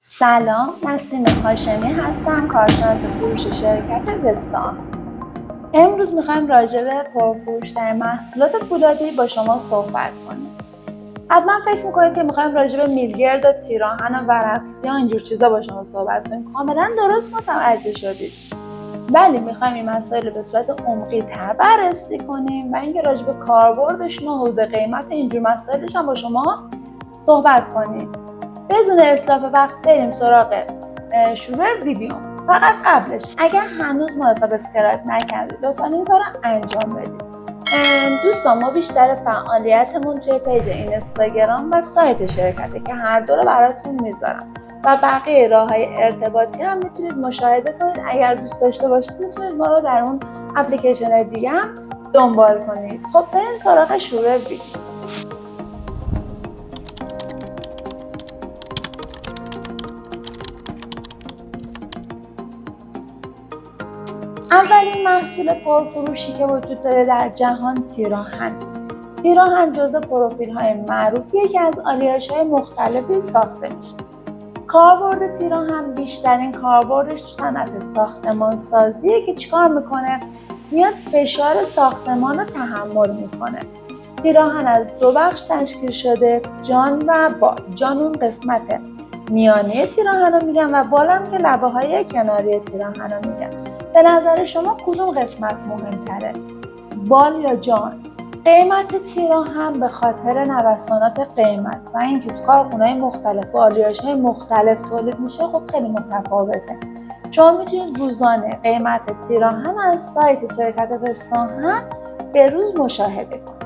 سلام، نسیم هاشمی هستم، کارشناس فروش شرکت وستا. امروز میخوایم راجع به پرفروش‌ترین محصولات فولادی با شما صحبت کنیم. حتما فکر میکنید که میخوایم راجع به میلگرد و تیراهن و ورقسیا اینجور چیزا با شما صحبت کنیم. کاملا درست متوجه شدید. ولی میخوایم این مسائل به صورت عمقی تر بررسی کنیم و اینکه راجع به کاربردشون و حدود قیمت اینجور مسائلش هم با شما صحبت کنیم. بدون اتلاف وقت بریم سراغ شروع ویدیو. فقط قبلش اگر هنوز ما سابسکرایب نکردید لطفا این کار رو انجام بدید. دوستان، ما بیشتر فعالیتمون توی پیج اینستاگرام و سایت شرکته که هر دو رو براتون میذارم و بقیه راههای ارتباطی هم میتونید مشاهده کنید. اگر دوست داشته باشید میتونید ما رو در اون اپلیکیشن دیگه هم دنبال کنید. خب بریم سراغ شروع ویدیو. اولین محصول پرفروشی که وجود داره در جهان تیراهن جزو پروفیل‌های معروفیه که از آلیاژهای مختلفی ساخته میشه. کاربرد تیراهن بیشترین کاربردش صنعت ساختمان سازیه که چیکار میکنه؟ میاد فشار ساختمان رو تحمل میکنه. تیراهن از دو بخش تشکیل شده، جان و بال. جان اون قسمت میانه تیراهن رو میگن و بال هم که لبه های کناری تیراهن رو میگن. به نظر شما کدوم قسمت مهمتره؟ بال یا جان؟ قیمت تیراهن به خاطر نوسانات قیمت و اینکه تو کارخونه‌های مختلف با آلیاژهای مختلف تولید میشه خب خیلی متفاوته. شما میتونید روزانه قیمت تیراهن از سایت شرکت وستاهن به روز مشاهده کنید.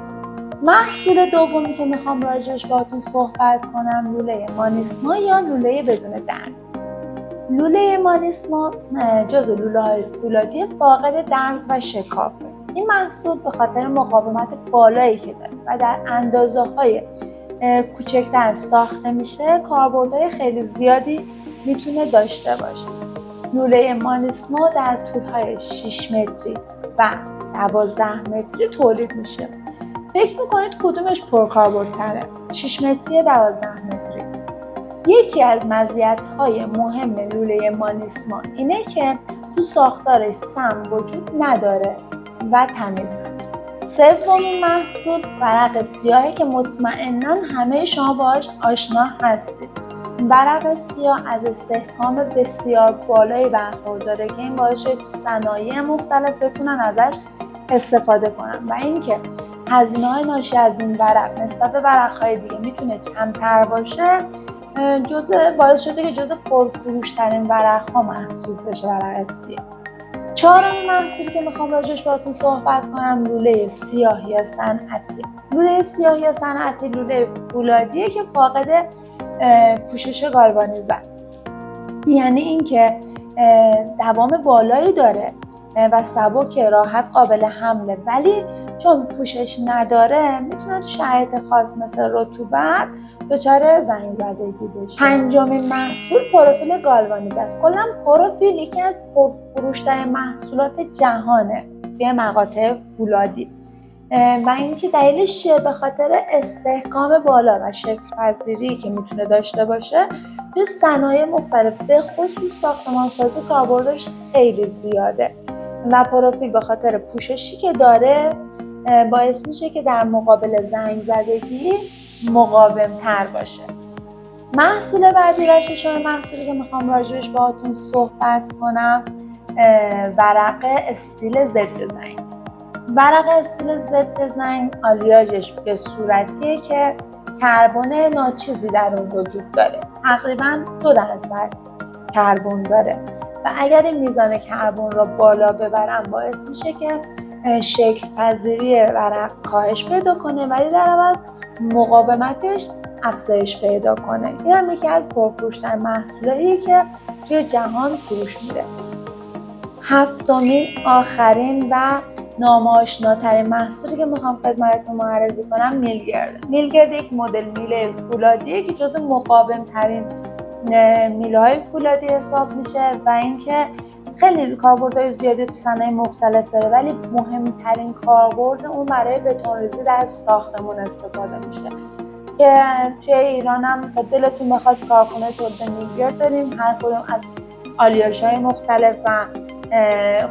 محصول دومی که میخوام راجعش باهاتون صحبت کنم لوله مانیسما یا لوله بدون درز. لوله مانیسما جزو لوله‌های فولادی فاقد درز و شکافه. این محصول به خاطر مقاومت بالایی که داره و در اندازه‌های کوچکتر ساخته میشه کاربردهای خیلی زیادی میتونه داشته باشه. لوله مانیسما در طول‌های 6 متری و 12 متری تولید میشه. فکر میکنید کدومش پرکاربردتره؟ 6 متری یا 12 متری؟ یکی از مزیت‌های مهم لوله مانیسما اینه که تو ساختارش سم وجود نداره و تمیز هست. سومین محصول ورق سیاهه که مطمئناً همه شما باهاش آشنا هستید. ورق سیاه از استحکام بسیار بالایی برخورداره که این باعث شده تو صنایع مختلف بتونن ازش استفاده کنن و اینکه هزینه‌های ناشی از این ورق نسبت به ورق‌های دیگه میتونه کمتر باشه باعث شده که جزو پرفروش‌ترین ورق‌ها محسوب بشه ورق سیاه. چهارمین محصولی که میخوام راجعش باهاتون صحبت کنم لوله سیاه یا صنعتی. لوله سیاه یا صنعتی لوله فولادیه که فاقد پوشش گالوانیز است. یعنی اینکه دوام بالایی داره و سبک راحت قابل حمله، ولی چون پوشش نداره میتونه تو شرایط خاص مثل رطوبت دچار زنگ زدگی بشه. پنجمین محصول پروفیل گالوانیز است. کلا پروفیل یکی از پرفروش‌ترین محصولات جهانه توی مقاطع فولادی و اینکه دلیلش چیه؟ به خاطر استحکام بالا و شکل پذیری که میتونه داشته باشه توی صنایع مختلف به خصوص ساختمانسازی کاربردش خیلی زیاده و پروفیل به خاطر پوششی که داره باعث میشه که در مقابل زنگ زدگی مقاوم تر باشه. محصول بعدی و ششمین محصولی که میخوام راجبش باهاتون صحبت کنم ورق استیل ضد زنگ. ورق استیل ضد زنگ آلیاژش به صورتیه که کربن ناچیزی در اون وجود داره. تقریباً 2% کربن داره و اگر این میزان کربن را بالا ببرم باعث میشه که شکل پذیری ورق کاهش پیدا کنه ولی در عوض مقاومتش افزایش پیدا کنه. این هم یکی از پرفروش‌ترین محصولاییه که توی جهان فروش میره. هفتمین آخرین و نام‌آشناترین محصولی که میخوام خدمتتون معرفی کنم میلگرد یک مدل میله فولادیه که جزو مقاوم‌ترین میله‌های فولادی حساب میشه و اینکه خیلی کاربردهای زیادی تو صنایع مختلف داره ولی مهمترین کاربرد اون برای بتون‌ریزی در ساختمون استفاده میشه. که توی ایران هم تا دلتون بخواد کارخونه تولید میوه داریم. هر کدوم از آلیاژهای مختلف و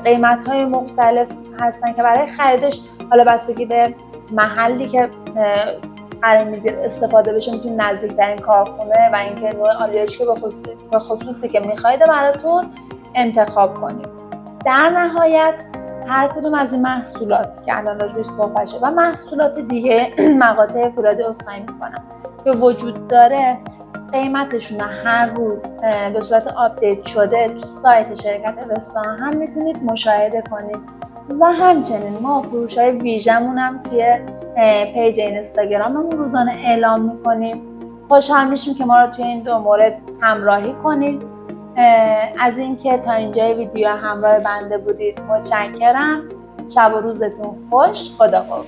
قیمت‌های مختلف هستن که برای خریدش حالا بستگی به محلی که قرار میگیره استفاده بشه میتونید نزدیکترین کارخونه و اینکه نوع آلیاژی که به خصوصی که میخواید براتون انتخاب کنید. در نهایت هر کدوم از این محصولات که الان راجبش صحبت شد و محصولات دیگه مقاطع فولادی عذرخواهی میکنم که وجود داره، قیمتشون هر روز به صورت آپدیت شده تو سایت شرکت وستا هم میتونید مشاهده کنید و همچنین ما فروش‌های ویژمون هم توی پیج اینستاگراممون روزانه اعلام میکنیم. خوشحال میشیم که ما رو توی این دو مورد همراهی کنید. از اینکه تا اینجای ویدیو همراه بنده بودید متشکرم. شب و روزتون خوش. خدا قوت.